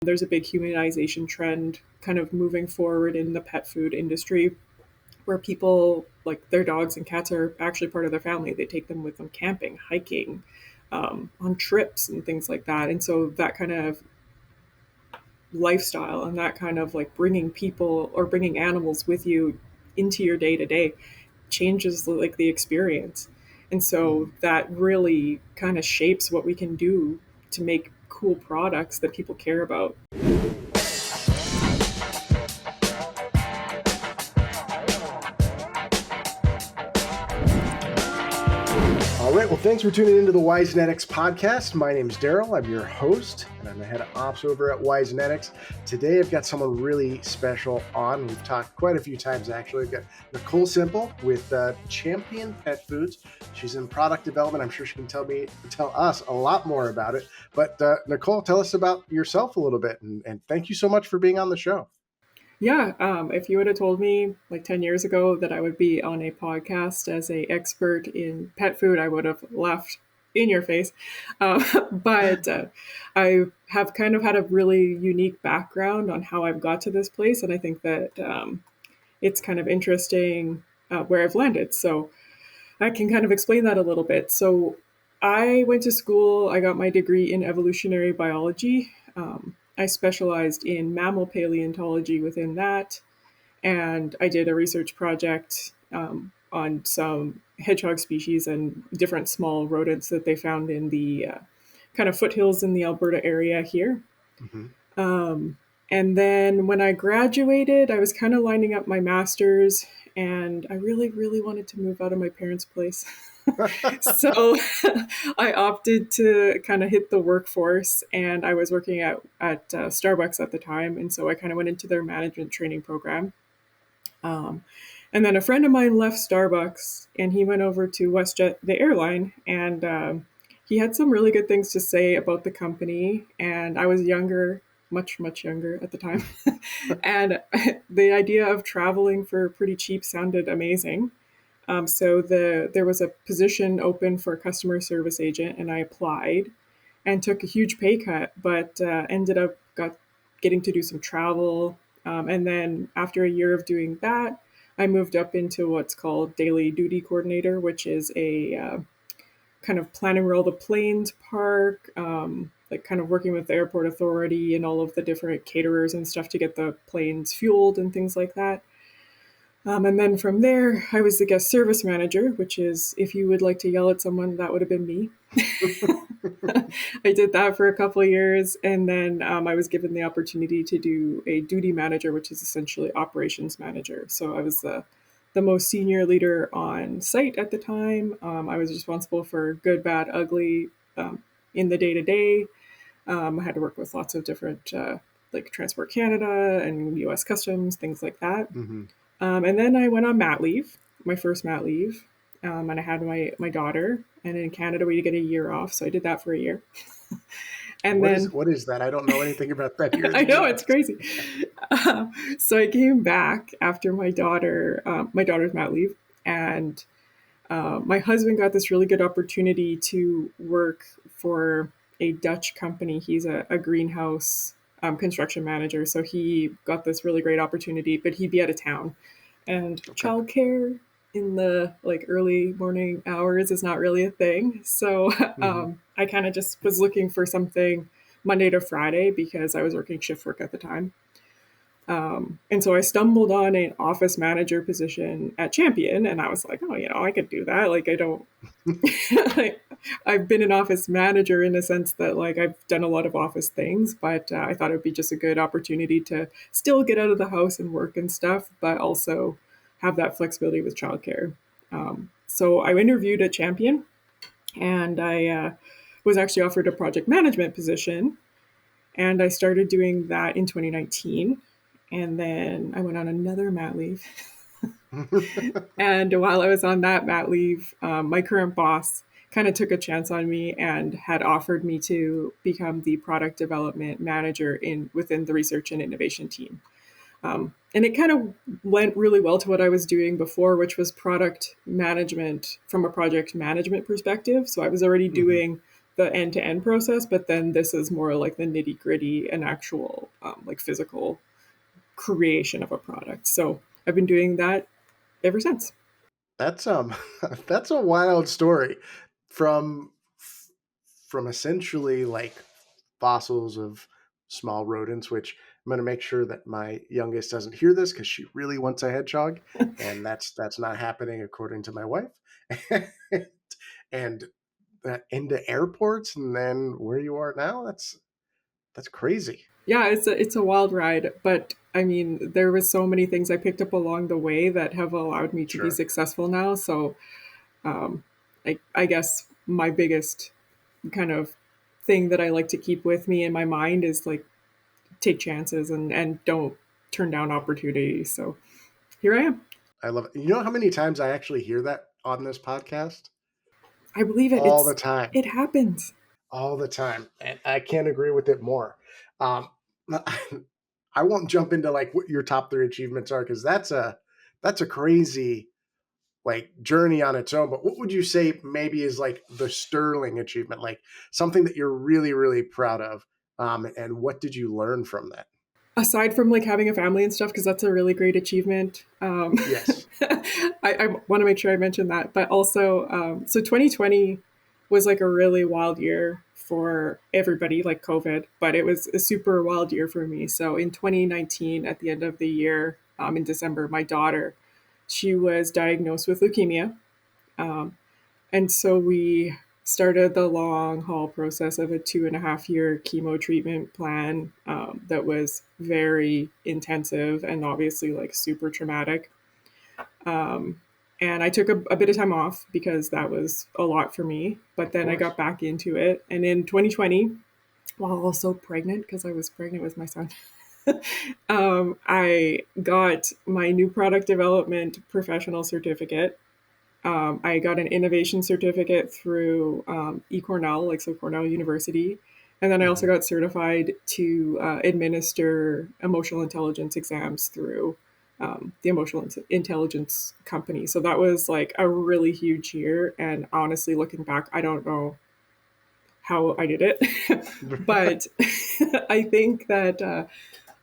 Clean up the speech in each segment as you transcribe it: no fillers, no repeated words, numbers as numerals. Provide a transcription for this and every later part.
There's a big humanization trend kind of moving forward in the pet food industry where people, like their dogs and cats are actually part of their family. They take them with them camping, hiking, on trips and things like that. And so that kind of lifestyle and that kind of like bringing people or bringing animals with you into your day to day changes like the experience. And so that really kind of shapes what we can do to make cool products that people care about. All right, well, thanks for tuning into the 𝗦𝗽𝗃𝗃 podcast. My name is Daryl. I'm your host, and I'm the head of ops over at 𝗦𝗽𝗃𝗃. Today, I've got someone really special on. We've talked quite a few times, actually. I've got Nicole Semple with Champion Pet Foods. She's in product development. I'm sure she can tell us a lot more about it. But Nicole, tell us about yourself a little bit, and thank you so much for being on the show. Yeah, if you would have told me like 10 years ago that I would be on a podcast as an expert in pet food, I would have laughed in your face. But I have kind of had a really unique background on how I've got to this place. And I think that it's kind of interesting where I've landed. So I can kind of explain that a little bit. So I went to school, I got my degree in evolutionary biology. I specialized in mammal paleontology within that, and I did a research project on some hedgehog species and different small rodents that they found in the kind of foothills in the Alberta area here. Mm-hmm. And then when I graduated, I was kind of lining up my master's, and I really, really wanted to move out of my parents' place. So I opted to kind of hit the workforce, and I was working at Starbucks at the time. And so I kind of went into their management training program. And then a friend of mine left Starbucks and he went over to WestJet, the airline, and he had some really good things to say about the company. And I was younger, much, much younger at the time. And the idea of traveling for pretty cheap sounded amazing. So there was a position open for a customer service agent, and I applied and took a huge pay cut, but ended up getting to do some travel. And then after a year of doing that, I moved up into what's called daily duty coordinator, which is a kind of planning where all the planes park, like kind of working with the airport authority and all of the different caterers and stuff to get the planes fueled and things like that. And then from there, I was the guest service manager, which is, if you would like to yell at someone, that would have been me. I did that for a couple of years. And then I was given the opportunity to do a duty manager, which is essentially operations manager. So I was the most senior leader on site at the time. I was responsible for good, bad, ugly in the day-to-day. I had to work with lots of different, like Transport Canada and U.S. Customs, things like that. Mm-hmm. And then I went on mat leave, my first mat leave, and I had my daughter. And in Canada, we get a year off, so I did that for a year. And what is that? I don't know anything about that. I know, it's crazy. So I came back after my daughter's mat leave, and my husband got this really good opportunity to work for a Dutch company. He's a greenhouse construction manager. So he got this really great opportunity, but he'd be out of town. And childcare in the like early morning hours is not really a thing. So I kind of just was looking for something Monday to Friday because I was working shift work at the time. And so I stumbled on an office manager position at Champion, and I was like, oh, I could do that. Like, I don't, I've been an office manager in a sense that like I've done a lot of office things, but I thought it'd be just a good opportunity to still get out of the house and work and stuff, but also have that flexibility with childcare. So I interviewed at Champion, and I was actually offered a project management position, and I started doing that in 2019. And then I went on another mat leave. And while I was on that mat leave, my current boss kind of took a chance on me and had offered me to become the product development manager within the research and innovation team. And it kind of went really well to what I was doing before, which was product management from a project management perspective. So I was already doing the end-to-end process, but then this is more like the nitty-gritty and actual like physical creation of a product. So I've been doing that ever since. That's that's a wild story from from essentially like fossils of small rodents, which I'm going to make sure that my youngest doesn't hear this because she really wants a hedgehog, and that's not happening according to my wife. And into airports, and then where you are now, that's crazy. Yeah, it's a wild ride, but I mean, there was so many things I picked up along the way that have allowed me to be Sure. successful now. So um, I guess my biggest kind of thing that I like to keep with me in my mind is like take chances and don't turn down opportunities. So here I am. I love it. You know how many times I actually hear that on this podcast? I believe it. All the time. It happens. All the time. And I can't agree with it more. I won't jump into like what your top three achievements are because that's a crazy like journey on its own. But what would you say maybe is like the sterling achievement, like something that you're really, really proud of? And what did you learn from that? Aside from like having a family and stuff, because that's a really great achievement. Yes. I want to make sure I mention that, but also, so 2020 was like a really wild year for everybody, like COVID, but it was a super wild year for me. So in 2019, at the end of the year, in December, my daughter, she was diagnosed with leukemia. Um, and so we started the long haul process of a 2.5 year chemo treatment plan that was very intensive and obviously like super traumatic. Um, and I took a bit of time off because that was a lot for me. But Of then I course. got back into it. And in 2020, while also pregnant, because I was pregnant with my son, I got my new product development professional certificate. I got an innovation certificate through eCornell, like so Cornell University. And then I also Hmm. got certified to administer emotional intelligence exams through the emotional intelligence company. So that was like a really huge year. And honestly, looking back, I don't know how I did it. But I think that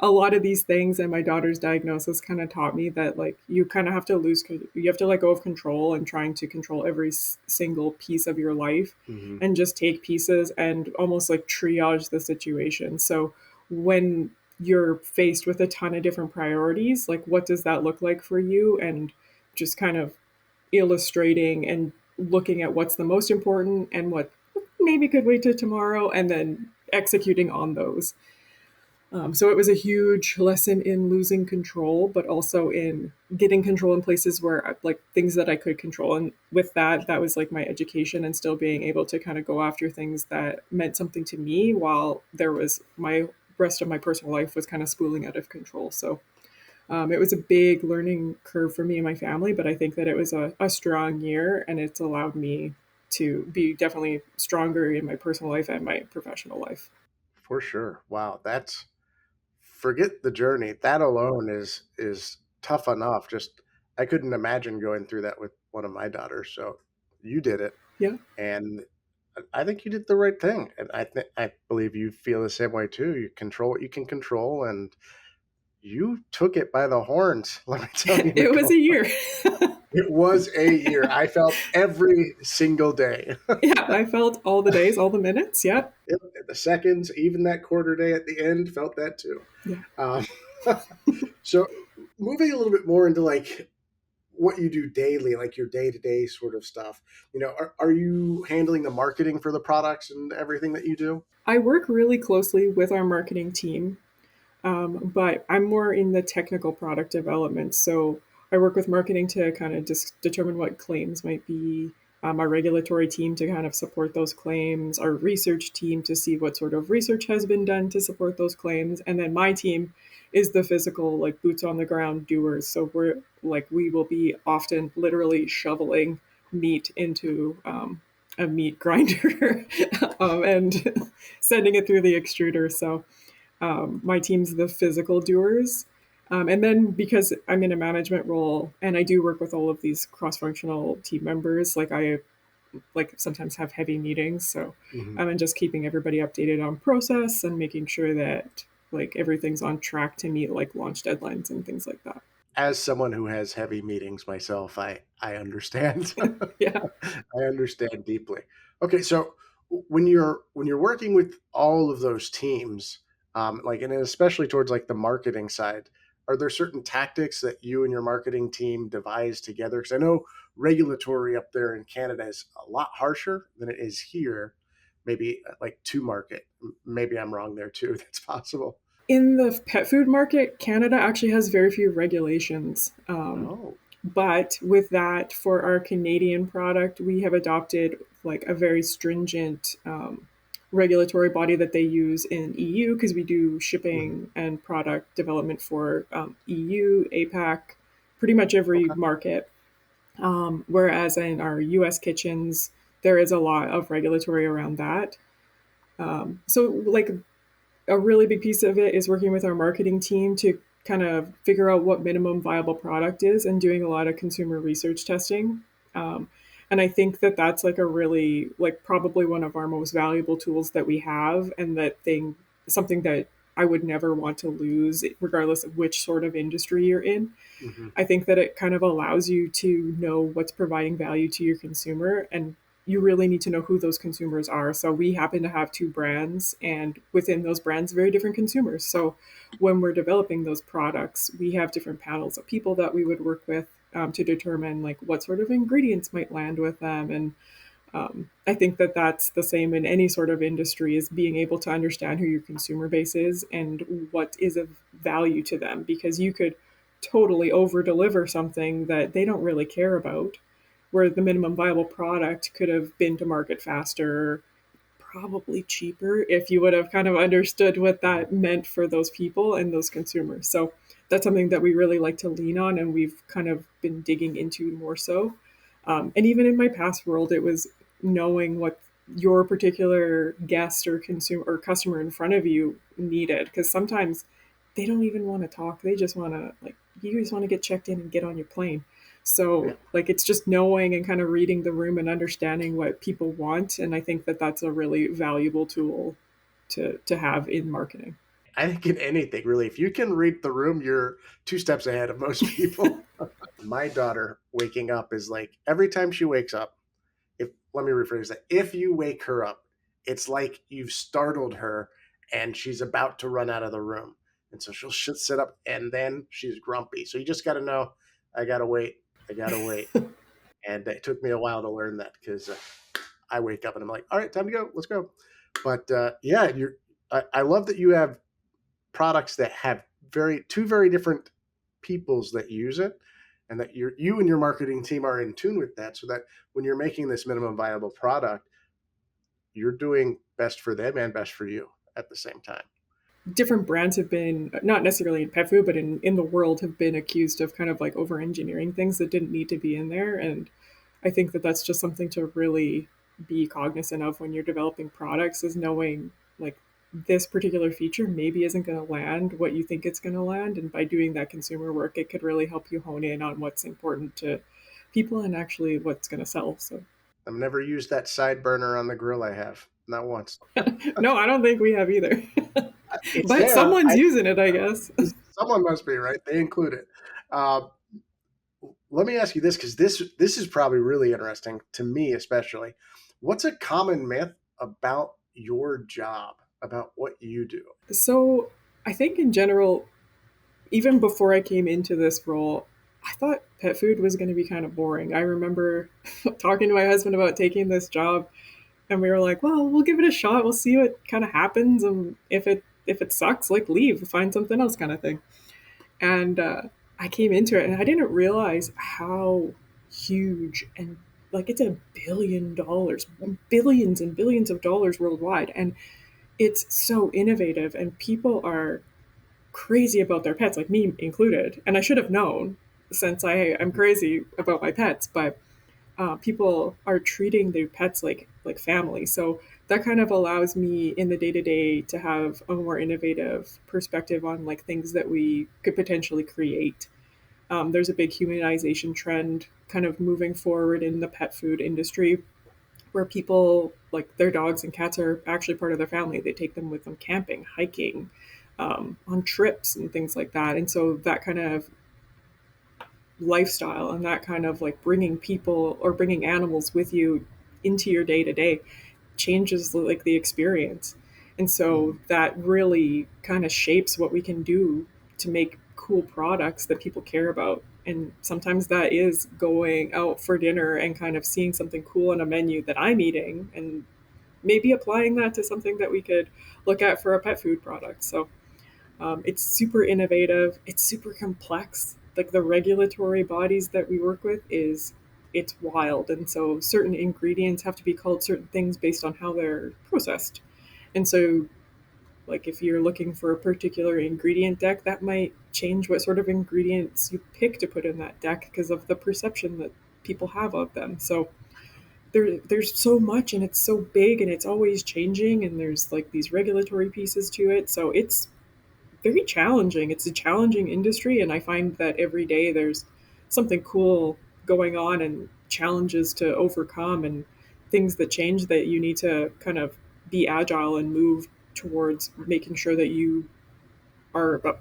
a lot of these things and my daughter's diagnosis kind of taught me that like you kind of have to you have to let go of control and trying to control every single piece of your life Hmm. and just take pieces and almost like triage the situation. So when you're faced with a ton of different priorities, like what does that look like for you, and just kind of illustrating and looking at what's the most important and what maybe could wait till tomorrow, and then executing on those. So it was a huge lesson in losing control, but also in getting control in places where, like, things that I could control. And with that, that was like my education and still being able to kind of go after things that meant something to me while there was my rest of my personal life was kind of spooling out of control. So it was a big learning curve for me and my family, but I think that it was a strong year and it's allowed me to be definitely stronger in my personal life and my professional life. For sure. Wow. That's forget the journey. That alone is tough enough. Just I couldn't imagine going through that with one of my daughters. So you did it, Yeah. and I think you did the right thing. And I believe you feel the same way too. You control what you can control, and you took it by the horns. Let me tell you, It was a Nicole. year. It was a year. I felt every single day. Yeah, I felt all the days, all the minutes. Yeah. The seconds, even that quarter day at the end, felt that too. Yeah. Um, so moving a little bit more into like what you do daily, like your day to day sort of stuff. Are you handling the marketing for the products and everything that you do? I work really closely with our marketing team, but I'm more in the technical product development. So I work with marketing to kind of just determine what claims might be, our regulatory team to kind of support those claims, our research team to see what sort of research has been done to support those claims, and then my team is the physical, like boots on the ground doers. So we will be often literally shoveling meat into a meat grinder and sending it through the extruder. So my team's the physical doers. And then because I'm in a management role and I do work with all of these cross functional team members, like I like sometimes have heavy meetings. So Hmm. and just keeping everybody updated on process and making sure that like everything's on track to meet like launch deadlines and things like that. As someone who has heavy meetings myself, I understand. Yeah. I understand deeply. Okay, so when you're working with all of those teams, like and especially towards like the marketing side, are there certain tactics that you and your marketing team devise together? Because I know regulatory up there in Canada is a lot harsher than it is here. Maybe like to market. Maybe I'm wrong there too. That's possible. In the pet food market, Canada actually has very few regulations. Oh, But with that, for our Canadian product, we have adopted like a very stringent regulatory body that they use in EU because we do mhm. shipping and product development for EU, APAC, pretty much every Okay. market. Whereas in our US kitchens, there is a lot of regulatory around that. So, like, a really big piece of it is working with our marketing team to kind of figure out what minimum viable product is and doing a lot of consumer research testing. Um, and I think that that's like a really like probably one of our most valuable tools that we have, and that thing something that I would never want to lose, regardless of which sort of industry you're in. Hmm. I think that it kind of allows you to know what's providing value to your consumer, and you really need to know who those consumers are. So we happen to have two brands, and within those brands, very different consumers. So when we're developing those products, we have different panels of people that we would work with to determine like what sort of ingredients might land with them. And I think that that's the same in any sort of industry, is being able to understand who your consumer base is and what is of value to them, because you could totally over deliver something that they don't really care about, where the minimum viable product could have been to market faster, probably cheaper, if you would have kind of understood what that meant for those people and those consumers. So that's something that we really like to lean on, and we've kind of been digging into more so. And even in my past world, it was knowing what your particular guest or consumer or customer in front of you needed, because sometimes they don't even want to talk, they just want to like, you just want to get checked in and get on your plane. Yeah. So like it's just knowing and kind of reading the room and understanding what people want, and I think that that's a really valuable tool to have in marketing. I think in anything, really, if you can read the room, you're two steps ahead of most people. My daughter waking up is like every time she wakes up, if let me rephrase that. If you wake her up, it's like you've startled her and she's about to run out of the room. And so she'll sit up and then she's grumpy. So you just got to know, I got to wait. I got to wait. And it took me a while to learn that because I wake up and I'm like, all right, time to go. Let's go. But yeah, I love that you have products that have two very different peoples that use it, and that you and your marketing team are in tune with that, so that when you're making this minimum viable product, you're doing best for them and best for you at the same time. Different brands have been, not necessarily in pet food, but in the world, have been accused of kind of like over engineering things that didn't need to be in there. And I think that that's just something to really be cognizant of when you're developing products, is knowing like this particular feature maybe isn't going to land what you think it's going to land. And by doing that consumer work, it could really help you hone in on what's important to people and actually what's going to sell. So, I've never used that side burner on the grill. I have not once. no, I don't think we have either, It's but there. someone's using it, I guess. Someone must be right. They include it. Uh, Let me ask you this, because this is probably really interesting to me, especially. What's a common myth about your job, about what you do? So, I think in general, even before I came into this role, I thought pet food was going to be kind of boring. I remember talking to my husband about taking this job, and we were like, "Well, we'll give it a shot. We'll see what kind of happens, and if it sucks, like leave, find something else," kind of thing. And I came into it, and I didn't realize how huge and like it's $1 billion, billions and billions of dollars worldwide, and it's so innovative, and people are crazy about their pets, like me included. And I should have known, since I'm crazy about my pets, but people are treating their pets like family. So that kind of allows me in the day to day to have a more innovative perspective on like things that we could potentially create. There's a big humanization trend kind of moving forward in the pet food industry, where people, like, their dogs and cats are actually part of their family. They take them with them camping, hiking, on trips and things like that. And so that kind of lifestyle and that kind of like bringing people or bringing animals with you into your day to day changes like the experience. And so Mhm. that really kind of shapes what we can do to make cool products that people care about. And sometimes that is going out for dinner and kind of seeing something cool on a menu that I'm eating and maybe applying that to something that we could look at for a pet food product. So it's super innovative. It's super complex. Like the regulatory bodies that we work with is it's wild, and so certain ingredients have to be called certain things based on how they're processed. And so, like if you're looking for a particular ingredient deck, that might change what sort of ingredients you pick to put in that deck because of the perception that people have of them. So there's so much and it's so big and it's always changing and there's like these regulatory pieces to it. So it's very challenging. It's a challenging industry, and I find that every day there's something cool going on and challenges to overcome and things that change that you need to kind of be agile and move towards making sure that you are about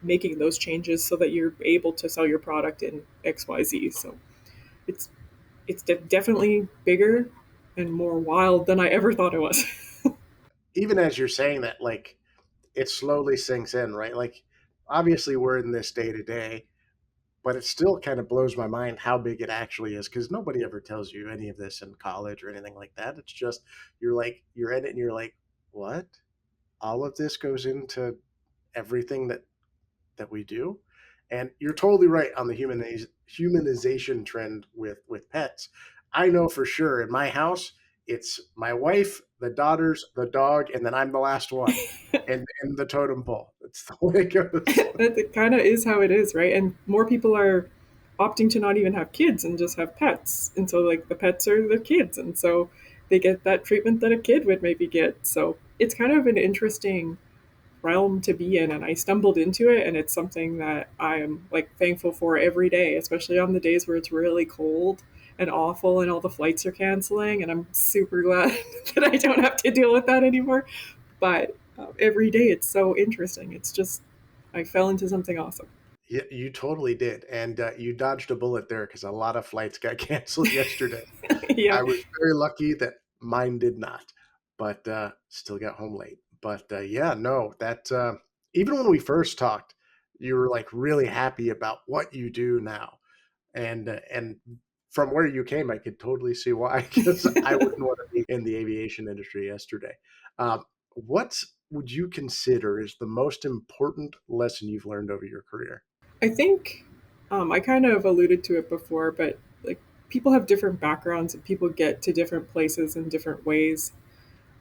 making those changes so that you're able to sell your product in XYZ. So it's definitely bigger and more wild than I ever thought it was. Even as you're saying that, like, it slowly sinks in, right? Like, obviously, we're in this day to day, but it still kind of blows my mind how big it actually is because nobody ever tells you any of this in college or anything like that. It's just you're in it and you're like, what? All of this goes into everything that we do. And you're totally right on the humanization trend with pets. I know for sure in my house, it's my wife, the daughters, the dog, and then I'm the last one, and the totem pole. That's the way it goes. That kind of is how it is, right? And more people are opting to not even have kids and just have pets. And so, like, the pets are their kids. And so they get that treatment that a kid would maybe get. So it's kind of an interesting realm to be in. And I stumbled into it. And it's something that I am, like, thankful for every day, especially on the days where it's really cold and awful and all the flights are canceling. And I'm super glad that I don't have to deal with that anymore. But every day it's so interesting. It's just, I fell into something awesome. Yeah, you totally did, and you dodged a bullet there because a lot of flights got canceled yesterday. Yeah. I was very lucky that mine did not, but still got home late. But yeah, no, that even when we first talked, you were like really happy about what you do now, and from where you came, I could totally see why because I wouldn't want to be in the aviation industry yesterday. What would you consider is the most important lesson you've learned over your career? I think I kind of alluded to it before, but like people have different backgrounds and people get to different places in different ways.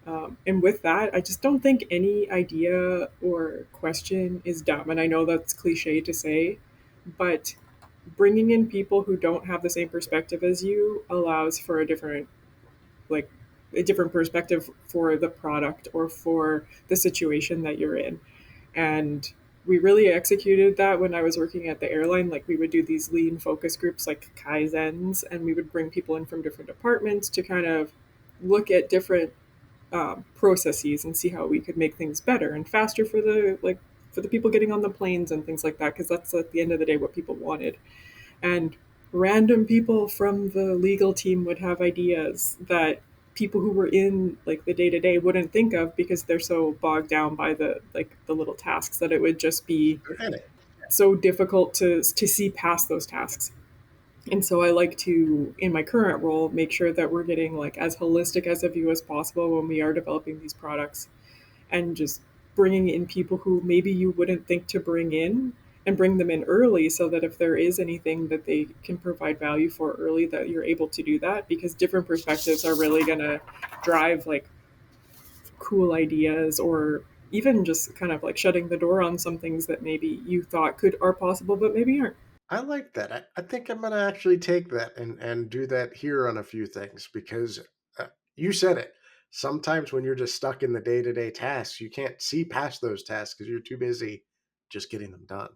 And with that, I just don't think any idea or question is dumb. And I know that's cliche to say, but bringing in people who don't have the same perspective as you allows for like a different perspective for the product or for the situation that you're in. And we really executed that when I was working at the airline. Like we would do these lean focus groups like kaizens, and we would bring people in from different departments to kind of look at different processes and see how we could make things better and faster for the people getting on the planes and things like that, because that's at the end of the day what people wanted. And random people from the legal team would have ideas that people who were in like the day to day wouldn't think of because they're so bogged down by the little tasks that it would just be Granted, so difficult to see past those tasks. And so I like to, in my current role, make sure that we're getting like as holistic as a view as possible when we are developing these products, and just bringing in people who maybe you wouldn't think to bring in, and bring them in early so that if there is anything that they can provide value for early, that you're able to do that, because different perspectives are really going to drive like cool ideas, or even just kind of like shutting the door on some things that maybe you thought could are possible but maybe aren't. I like that. I think I'm going to actually take that and do that here on a few things because you said it. Sometimes when you're just stuck in the day to day tasks, you can't see past those tasks because you're too busy just getting them done.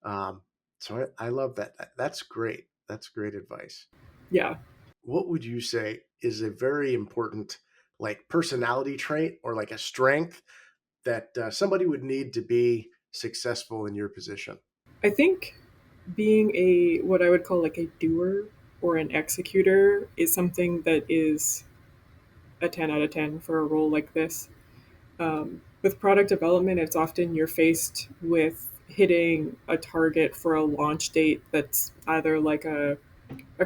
Um, so I love that. That's great. That's great advice. Yeah. What would you say is a very important like personality trait or like a strength that somebody would need to be successful in your position? I think being what I would call like a doer or an executor is something that is a 10 out of 10 for a role like this. With product development, it's often you're faced with hitting a target for a launch date that's either like a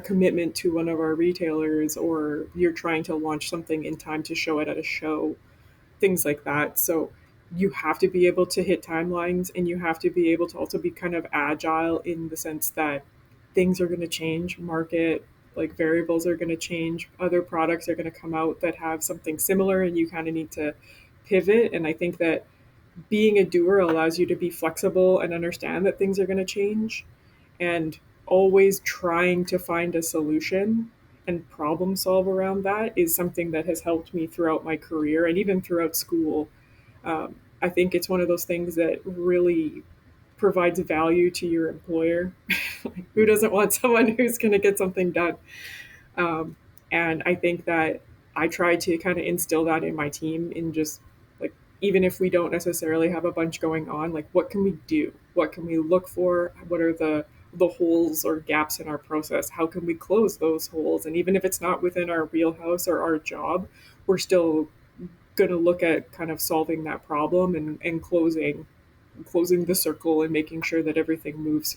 commitment to one of our retailers, or you're trying to launch something in time to show it at a show, things like that. So you have to be able to hit timelines, and you have to be able to also be kind of agile in the sense that things are going to change, market like variables are going to change, other products are going to come out that have something similar, and you kind of need to pivot. And I think that being a doer allows you to be flexible and understand that things are going to change, and always trying to find a solution and problem solve around that is something that has helped me throughout my career and even throughout school. I think it's one of those things that really provides value to your employer. Who doesn't want someone who's going to get something done? Um, and I think that I try to kind of instill that in my team, in just like, even if we don't necessarily have a bunch going on, like what can we do? What can we look for? What are the holes or gaps in our process? How can we close those holes? And even if it's not within our wheelhouse or our job, we're still going to look at kind of solving that problem, and closing the circle and making sure that everything moves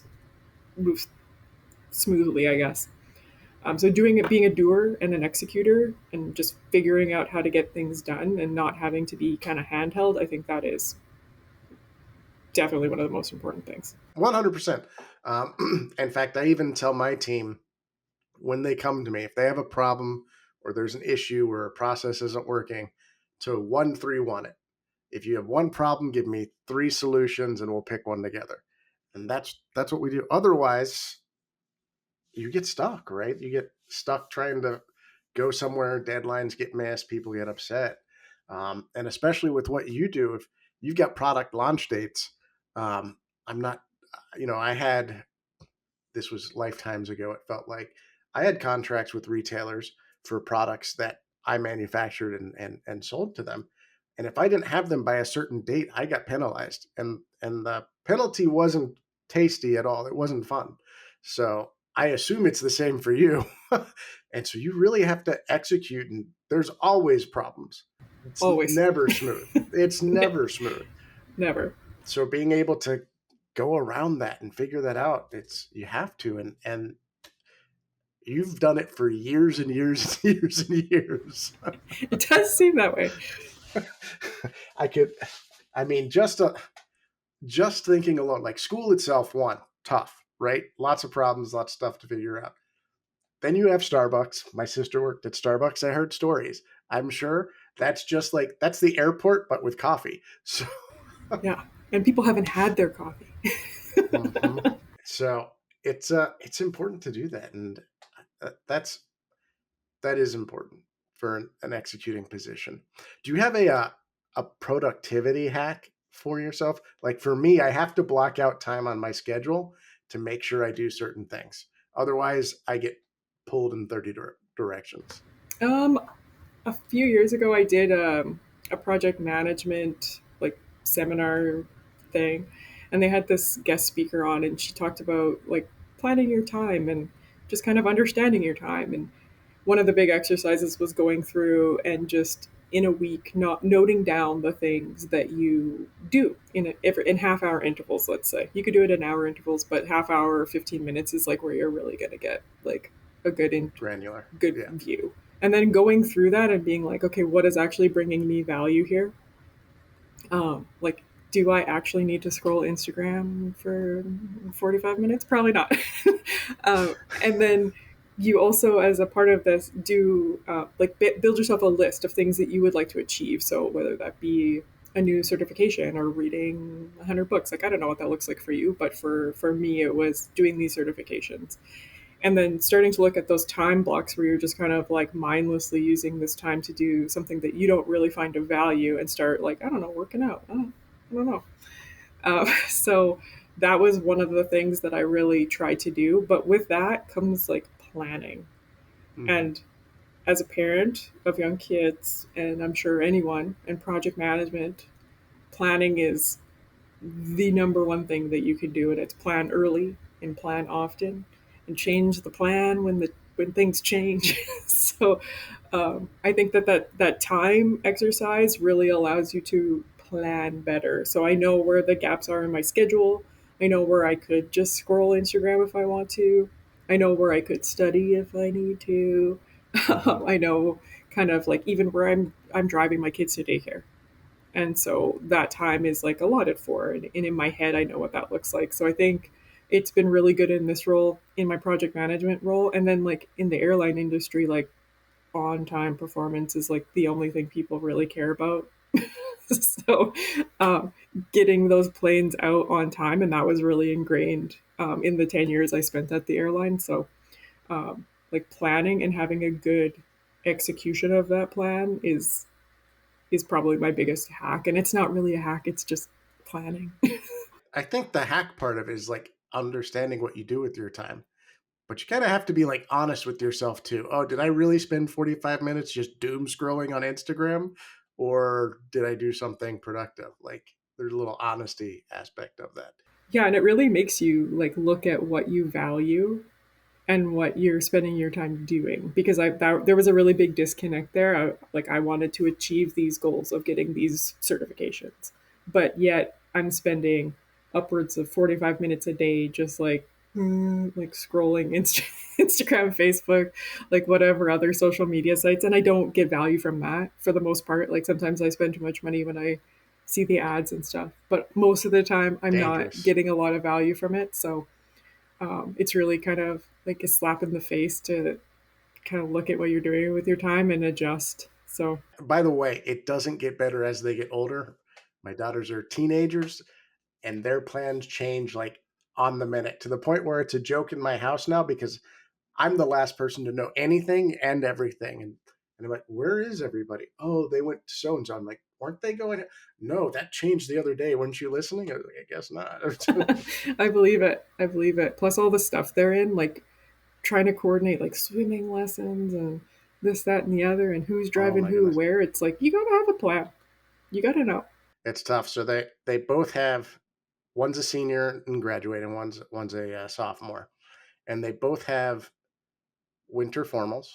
smoothly, I guess. So doing it, being a doer and an executor, and just figuring out how to get things done and not having to be kind of handheld, I think that is definitely one of the most important things. 100%. In fact, I even tell my team when they come to me, if they have a problem or there's an issue where a process isn't working, to 1-3-1 it. If you have one problem, give me 3 solutions and we'll pick one together. And that's what we do. Otherwise, you get stuck, right? You get stuck trying to go somewhere, deadlines get missed, people get upset. And especially with what you do, if you've got product launch dates, I'm not, I had, this was lifetimes ago, it felt like I had contracts with retailers for products that I manufactured and sold to them. And if I didn't have them by a certain date, I got penalized. And the penalty wasn't tasty at all. It wasn't fun. So I assume it's the same for you. And so you really have to execute, and there's always problems. It's Always. never smooth. It's never smooth. Never. So being able to go around that and figure that out, you have to. And you've done it for years and years and years and years. It does seem that way. Just thinking alone, like school itself, tough, right? Lots of problems, lots of stuff to figure out. Then you have Starbucks. My sister worked at Starbucks. I heard stories. I'm sure that's just like, that's the airport, but with coffee. So yeah. And people haven't had their coffee. mm-hmm. So it's important to do that. And that is important for an executing position. Do you have a productivity hack for yourself? Like for me, I have to block out time on my schedule to make sure I do certain things. Otherwise, I get pulled in 30 directions. A few years ago, I did a project management like seminar thing, and they had this guest speaker on, and she talked about like planning your time and just kind of understanding your time. And one of the big exercises was going through and just in a week not noting down the things that you do in half-hour intervals. Let's say you could do it in hour intervals, but half hour or 15 minutes is like where you're really going to get like a Granular, good yeah. view. And then going through that and being like, okay, what is actually bringing me value here? Like, do I actually need to scroll Instagram for 45 minutes? Probably not. And then you also, as a part of this, do build yourself a list of things that you would like to achieve. So whether that be a new certification or reading 100 books, like I don't know what that looks like for you, but for me, it was doing these certifications. And then starting to look at those time blocks where you're just kind of like mindlessly using this time to do something that you don't really find of value, and start like, I don't know, working out. I don't know. So that was one of the things that I really tried to do. But with that comes like planning. And as a parent of young kids, and I'm sure anyone in project management, planning is the number one thing that you can do, and it's plan early and plan often, and change the plan when things change. So I think that time exercise really allows you to plan better. So I know where the gaps are in my schedule. I know where I could just scroll Instagram if I want to. I know where I could study if I need to. Hmm. I know kind of like even where I'm driving my kids to daycare, and so that time is like allotted for, and in my head I know what that looks like. So I think it's been really good in this role, in my project management role, and then like in the airline industry, like on time performance is like the only thing people really care about. So um, getting those planes out on time, and that was really ingrained in the 10 years I spent at the airline. So like planning and having a good execution of that plan is probably my biggest hack. And it's not really a hack, it's just planning. I think the hack part of it is like understanding what you do with your time. But you kind of have to be like honest with yourself too. Oh, did I really spend 45 minutes just doom scrolling on Instagram? Or did I do something productive? Like there's a little honesty aspect of that. Yeah, and it really makes you like look at what you value and what you're spending your time doing, because there was a really big disconnect there. I wanted to achieve these goals of getting these certifications, but yet I'm spending upwards of 45 minutes a day just like scrolling Instagram, Facebook, like whatever other social media sites, and I don't get value from that for the most part. Like sometimes I spend too much money when I see the ads and stuff, but most of the time I'm not Dangerous. getting a lot of value from it. So it's really kind of like a slap in the face to kind of look at what you're doing with your time and adjust. So By the way, it doesn't get better as they get older. My daughters are teenagers and their plans change like on the minute to the point where it's a joke in my house now because I'm the last person to know anything and everything. And I'm like, where is everybody? Oh, they went to so and so. I'm like, weren't they going? No, that changed the other day. Weren't you listening? I was like, I guess not. I believe it. I believe it. Plus all the stuff they're in, like trying to coordinate like swimming lessons and this, that, and the other, and who's Oh driving my who goodness. where. It's like you gotta have a plan. You gotta know. It's tough. So they both have, one's a senior and graduating, one's a sophomore, and they both have winter formals,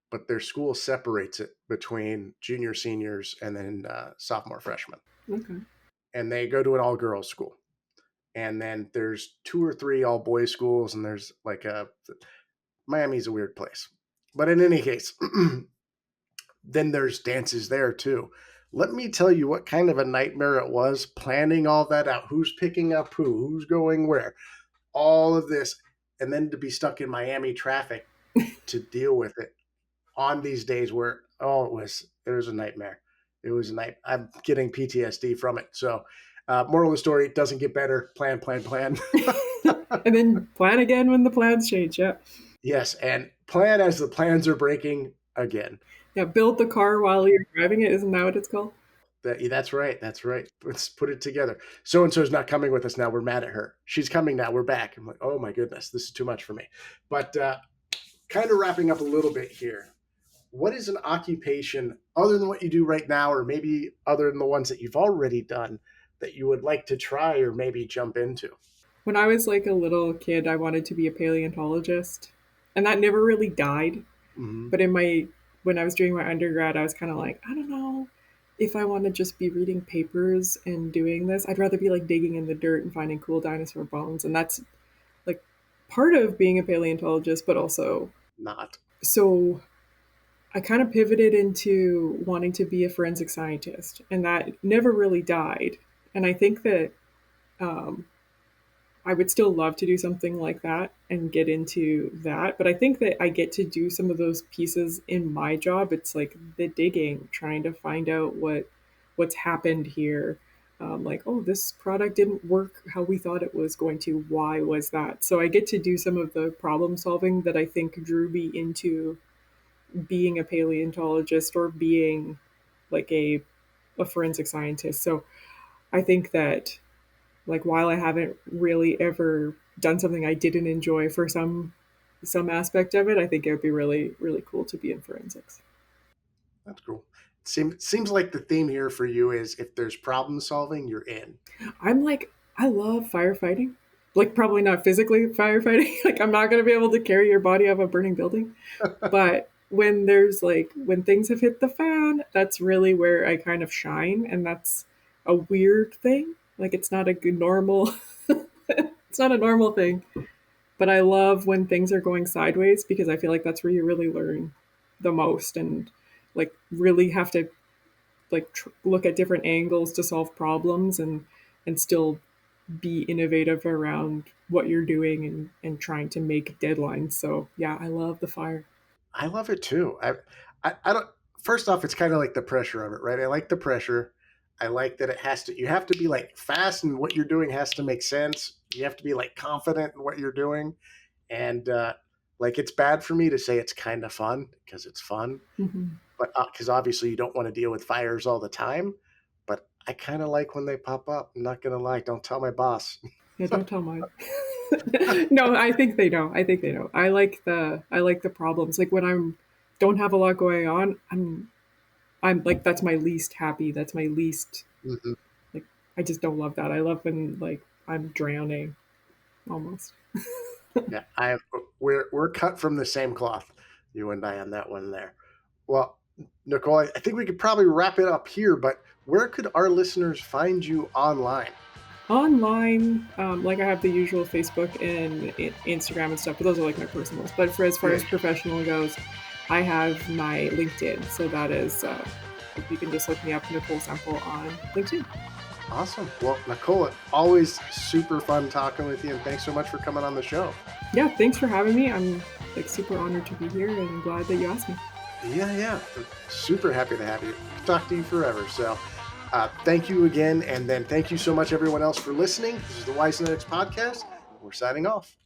but their school separates it between junior seniors and then sophomore freshmen, Okay. and they go to an all girls school. And then there's two or three all boys schools, and there's like a Miami's a weird place. But in any case, then there's dances there too. Let me tell you what kind of a nightmare it was planning all that out. Who's picking up who's going where, all of this, and then to be stuck in Miami traffic to deal with it on these days where it was a nightmare. It was a night. I'm getting PTSD from it. So, moral of the story: it doesn't get better. Plan, plan, plan. And then plan again when the plans change. Yeah. Yes, and plan as the plans are breaking again. Yeah. Build the car while you're driving it. Isn't that what it's called? That's right. That's right. Let's put it together. So and so is not coming with us now. We're mad at her. She's coming now. We're back. I'm like, oh my goodness, this is too much for me. But kind of wrapping up a little bit here. What is an occupation other than what you do right now, or maybe other than the ones that you've already done, that you would like to try or maybe jump into? When I was like a little kid, I wanted to be a paleontologist, and that never really died. Mm-hmm. But in my when I was doing my undergrad, I was kind of like, I don't know if I want to just be reading papers and doing this. I'd rather be like digging in the dirt and finding cool dinosaur bones, and that's like part of being a paleontologist, but also Not. so I kind of pivoted into wanting to be a forensic scientist, and that never really died. And I think that um, I would still love to do something like that and get into that. But I think that I get to do some of those pieces in my job. It's like the digging, trying to find out what's happened here. Like, oh, this product didn't work how we thought it was going to. Why was that? So I get to do some of the problem solving that I think drew me into being a paleontologist or being like a forensic scientist. So I think that like while I haven't really ever done something I didn't enjoy for some some aspect of it, I think it would be really, really cool to be in forensics. That's cool. Seems like the theme here for you is if there's problem solving, you're in. I'm like, I love firefighting. Like, probably not physically firefighting. Like, I'm not going to be able to carry your body out of a burning building. But when there's like, when things have hit the fan, that's really where I kind of shine. And that's a weird thing. Like, it's not a good normal, it's not a normal thing. But I love when things are going sideways because I feel like that's where you really learn the most and like really have to like look at different angles to solve problems and still be innovative around what you're doing and trying to make deadlines. So yeah, I love the fire. I love it too. I don't. First off, it's kind of like the pressure of it, right? I like the pressure. I like that it has to. You have to be like fast, and what you're doing has to make sense. You have to be like confident in what you're doing, and like it's bad for me to say it's kind of fun because it's fun, Mm-hmm. but because obviously you don't want to deal with fires all the time. But I kind of like when they pop up. I'm not gonna lie. Don't tell my boss. Yeah, don't tell mine. No, I think they know. I think they know. I like the problems. Like when I'm don't have a lot going on, I'm like that's my least happy. That's my least Mhm. like I just don't love that. I love when like I'm drowning almost. Yeah, we're cut from the same cloth, you and I on that one there. Well, Nicole, I think we could probably wrap it up here, but where could our listeners find you online? Online, like I have the usual Facebook and Instagram and stuff, but those are like my personals. But for as far Yeah, as professional goes, I have my LinkedIn. So that is, you can just look me up, Nicole Semple on LinkedIn. awesome. Well, Nicole, always super fun talking with you, and thanks so much for coming on the show. Yeah, thanks for having me. I'm like super honored to be here and glad that you asked me. Yeah. Super happy to have you. Talk to you forever. So thank you again. And then thank you so much, everyone else, for listening. This is the 𝗦𝗽cie podcast. We're signing off.